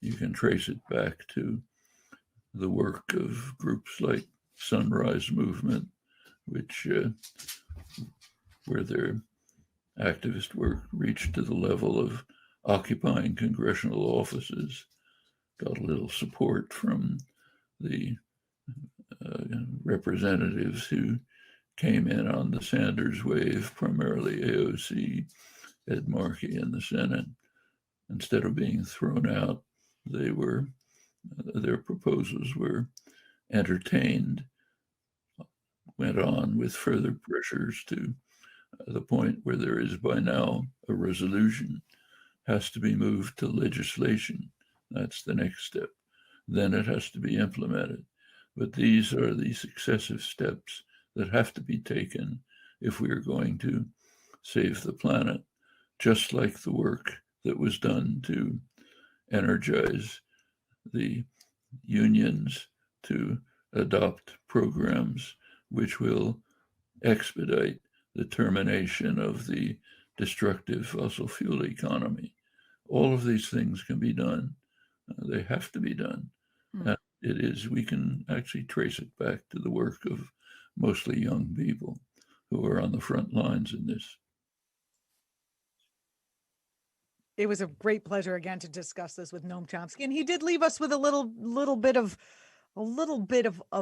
You can trace it back to the work of groups like Sunrise Movement, which where their activist work reached to the level of occupying congressional offices, got a little support from the representatives who came in on the Sanders wave, primarily AOC, Ed Markey in the Senate. Instead of being thrown out, their proposals were entertained, went on with further pressures to the point where there is by now a resolution, has to be moved to legislation. That's the next step. Then it has to be implemented. But these are the successive steps that have to be taken if we are going to save the planet, just like the work that was done to energize the unions to adopt programs which will expedite the termination of the destructive fossil fuel economy. All of these things can be done. They have to be done. And we can actually trace it back to the work of mostly young people who are on the front lines in this. It was a great pleasure again to discuss this with Noam Chomsky, and he did leave us with a little bit of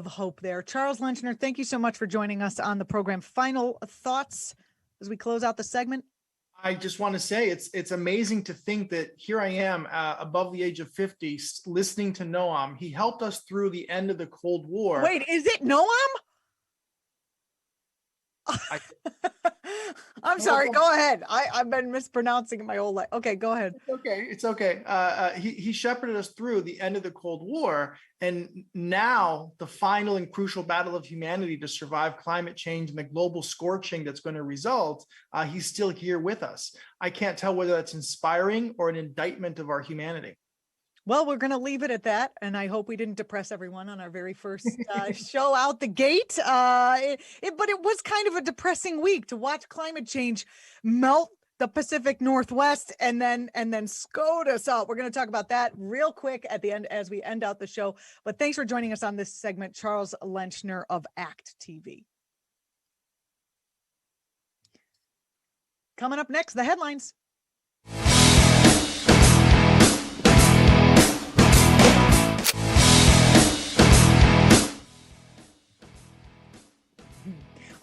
hope there. Charles Lenchner, thank you so much for joining us on the program. Final thoughts as we close out the segment? I just want to say it's amazing to think that here I am above the age of 50 listening to Noam. He helped us through the end of the Cold War. Wait, is it Noam? I'm sorry. Go ahead. I've been mispronouncing it my whole life. Okay, go ahead. It's okay. He shepherded us through the end of the Cold War, and now the final and crucial battle of humanity to survive climate change and the global scorching that's going to result. He's still here with us. I can't tell whether that's inspiring or an indictment of our humanity. Well, we're going to leave it at that, and I hope we didn't depress everyone on our very first show out the gate. But it was kind of a depressing week to watch climate change melt the Pacific Northwest and then SCOTUS out. We're going to talk about that real quick at the end as we end out the show. But thanks for joining us on this segment, Charles Lenchner of ACT.tv. Coming up next, the headlines.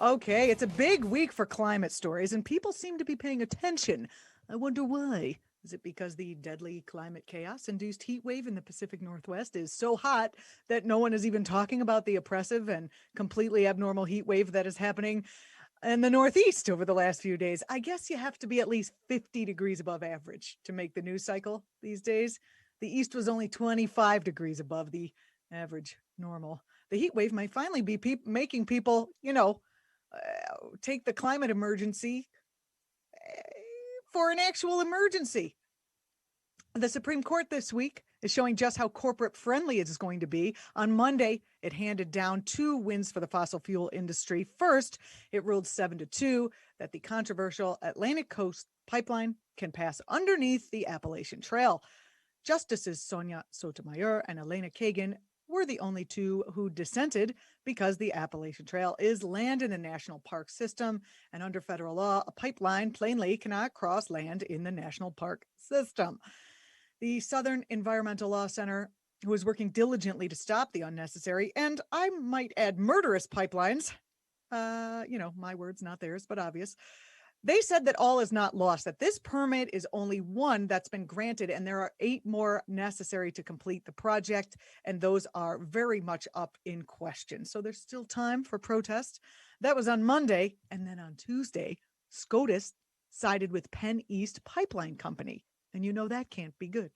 Okay, it's a big week for climate stories, and people seem to be paying attention. I wonder why. Is it because the deadly climate chaos-induced heat wave in the Pacific Northwest is so hot that no one is even talking about the oppressive and completely abnormal heat wave that is happening in the Northeast over the last few days? I guess you have to be at least 50 degrees above average to make the news cycle these days. The East was only 25 degrees above the average normal. The heat wave might finally be making people, take the climate emergency for an actual emergency. The Supreme Court this week is showing just how corporate friendly it is going to be. On Monday, it handed down 2 wins for the fossil fuel industry. First, it ruled 7-2 that the controversial Atlantic Coast pipeline can pass underneath the Appalachian Trail. Justices Sonia Sotomayor and Elena Kagan were the only 2 who dissented because the Appalachian Trail is land in the national park system, and under federal law, a pipeline plainly cannot cross land in the national park system. The Southern Environmental Law Center, who is working diligently to stop the unnecessary, and I might add murderous pipelines, my words, not theirs, but obvious. They said that all is not lost, that this permit is only one that's been granted, and there are 8 more necessary to complete the project, and those are very much up in question. So there's still time for protest. That was on Monday, and then on Tuesday, SCOTUS sided with Penn East Pipeline Company, and that can't be good.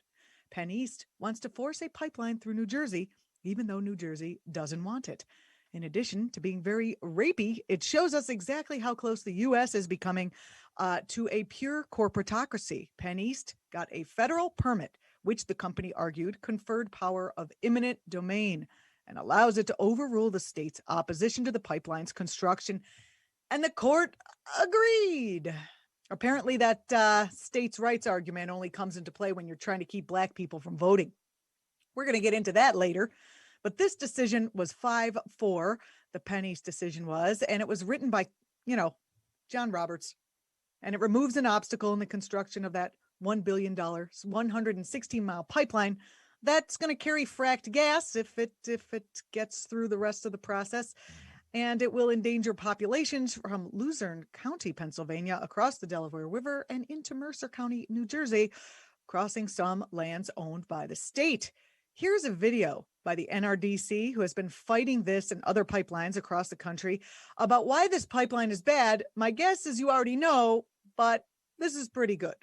Penn East wants to force a pipeline through New Jersey, even though New Jersey doesn't want it. In addition to being very rapey, it shows us exactly how close the U.S. is becoming to a pure corporatocracy. Penn East got a federal permit, which the company argued conferred power of eminent domain and allows it to overrule the state's opposition to the pipeline's construction. And the court agreed. Apparently, that states' rights argument only comes into play when you're trying to keep Black people from voting. We're going to get into that later. But this decision was 5-4, the Penn East decision was, and it was written by, John Roberts. And it removes an obstacle in the construction of that $1 billion, 116-mile pipeline that's going to carry fracked gas if it gets through the rest of the process. And it will endanger populations from Luzerne County, Pennsylvania, across the Delaware River and into Mercer County, New Jersey, crossing some lands owned by the state. Here's a video by the NRDC, who has been fighting this and other pipelines across the country, about why this pipeline is bad. My guess is you already know, but this is pretty good.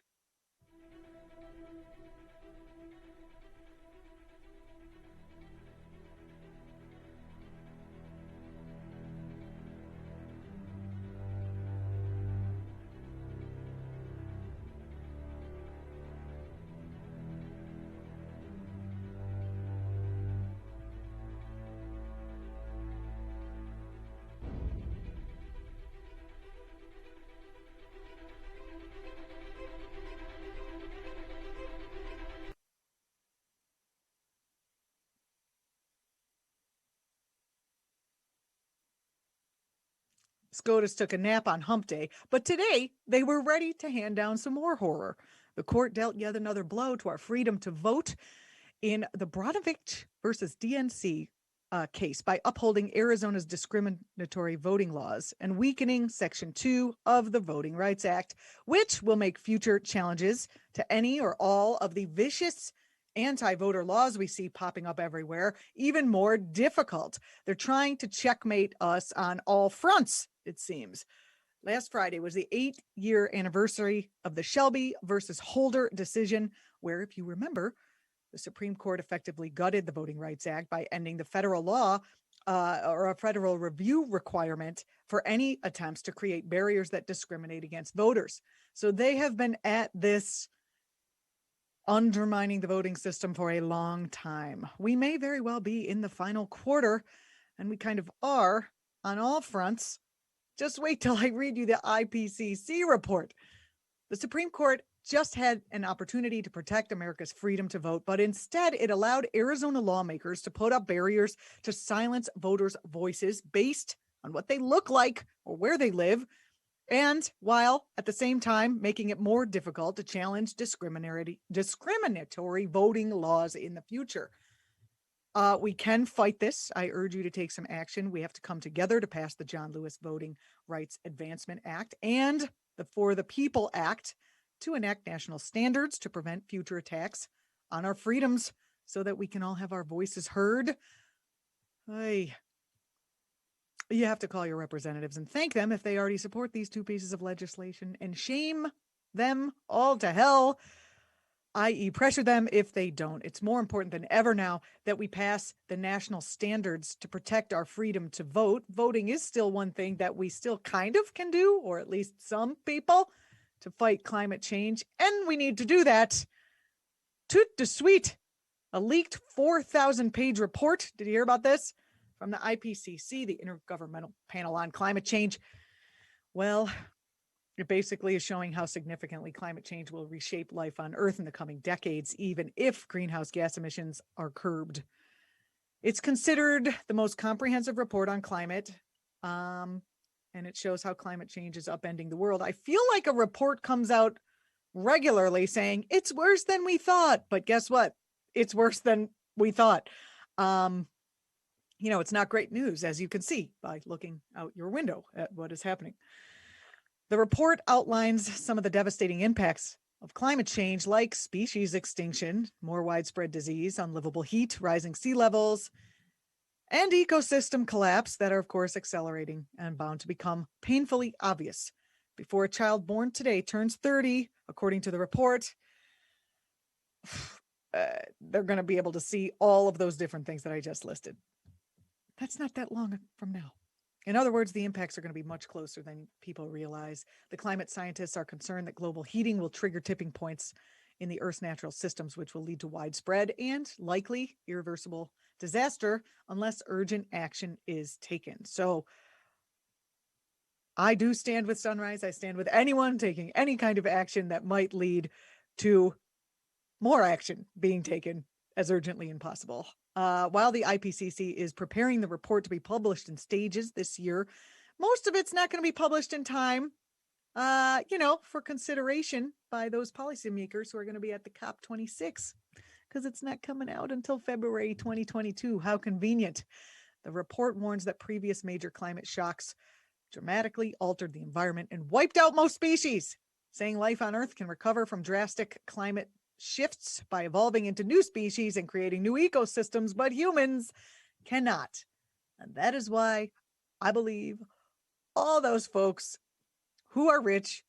SCOTUS took a nap on hump day, but today they were ready to hand down some more horror. The court dealt yet another blow to our freedom to vote in the Brodovich versus DNC case by upholding Arizona's discriminatory voting laws and weakening Section 2 of the Voting Rights Act, which will make future challenges to any or all of the vicious anti-voter laws we see popping up everywhere even more difficult. They're trying to checkmate us on all fronts, it seems. Last Friday was the 8-year anniversary of the Shelby versus Holder decision, where, if you remember, the Supreme Court effectively gutted the Voting Rights Act by ending the federal law or a federal review requirement for any attempts to create barriers that discriminate against voters. So they have been at this undermining the voting system for a long time. We may very well be in the final quarter, and we kind of are on all fronts. Just wait till I read you the IPCC report. The Supreme Court just had an opportunity to protect America's freedom to vote, but instead it allowed Arizona lawmakers to put up barriers to silence voters' voices based on what they look like or where they live, and while at the same time making it more difficult to challenge discriminatory voting laws in the future. We can fight this. I urge you to take some action. We have to come together to pass the John Lewis Voting Rights Advancement Act and the For the People Act to enact national standards to prevent future attacks on our freedoms so that we can all have our voices heard. Hey, you have to call your representatives and thank them if they already support these two pieces of legislation, and shame them all to hell, i.e. pressure them if they don't. It's more important than ever now that we pass the national standards to protect our freedom to vote. Voting is still one thing that we still kind of can do, or at least some people, to fight climate change, and we need to do that. Toot de sweet, a leaked 4,000-page report. Did you hear about this? From the IPCC, the Intergovernmental Panel on Climate Change. Well, it basically is showing how significantly climate change will reshape life on Earth in the coming decades, even if greenhouse gas emissions are curbed. It's considered the most comprehensive report on climate, and it shows how climate change is upending the world. I feel like a report comes out regularly saying it's worse than we thought, but guess what? It's worse than we thought. It's not great news, as you can see by looking out your window at what is happening. The report outlines some of the devastating impacts of climate change, like species extinction, more widespread disease, unlivable heat, rising sea levels, and ecosystem collapse that are, of course, accelerating and bound to become painfully obvious before a child born today turns 30, according to the report. They're going to be able to see all of those different things that I just listed. That's not that long from now. In other words, the impacts are going to be much closer than people realize. The climate scientists are concerned that global heating will trigger tipping points in the Earth's natural systems, which will lead to widespread and likely irreversible disaster unless urgent action is taken. So I do stand with Sunrise. I stand with anyone taking any kind of action that might lead to more action being taken as urgently as possible. While the IPCC is preparing the report to be published in stages this year, most of it's not going to be published in time, for consideration by those policymakers who are going to be at the COP26, because it's not coming out until February 2022. How convenient. The report warns that previous major climate shocks dramatically altered the environment and wiped out most species, saying life on Earth can recover from drastic climate shifts by evolving into new species and creating new ecosystems, but humans cannot. And that is why I believe all those folks who are rich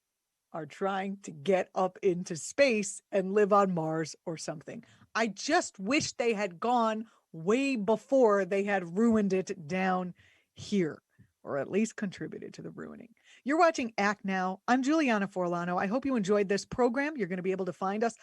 are trying to get up into space and live on Mars or something. I just wish they had gone way before they had ruined it down here, or at least contributed to the ruining. You're watching Act Now. I'm Julianna Forlano. I hope you enjoyed this program. You're going to be able to find us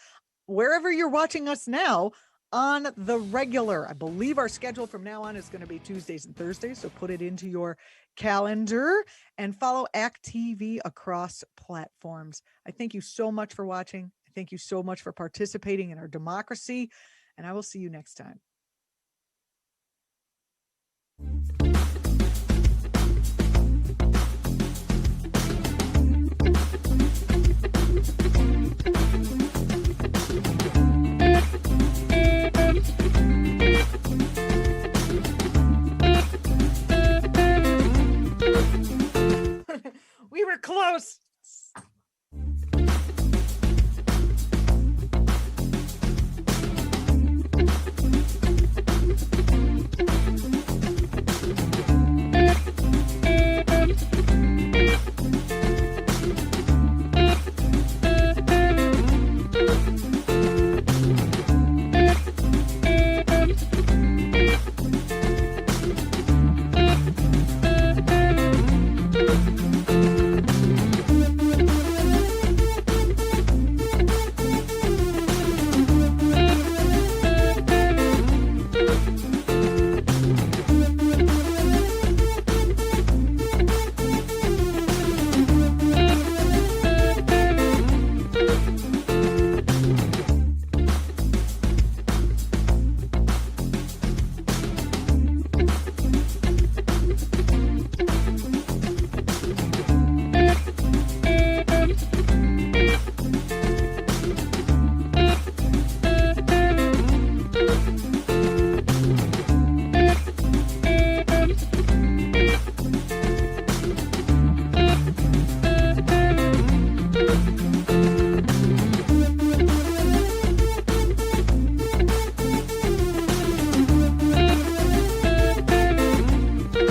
wherever you're watching us now on the regular. I believe our schedule from now on is going to be Tuesdays and Thursdays, so put it into your calendar and follow act.tv across platforms. I thank you so much for watching. I thank you so much for participating in our democracy, and I will see you next time. Adios.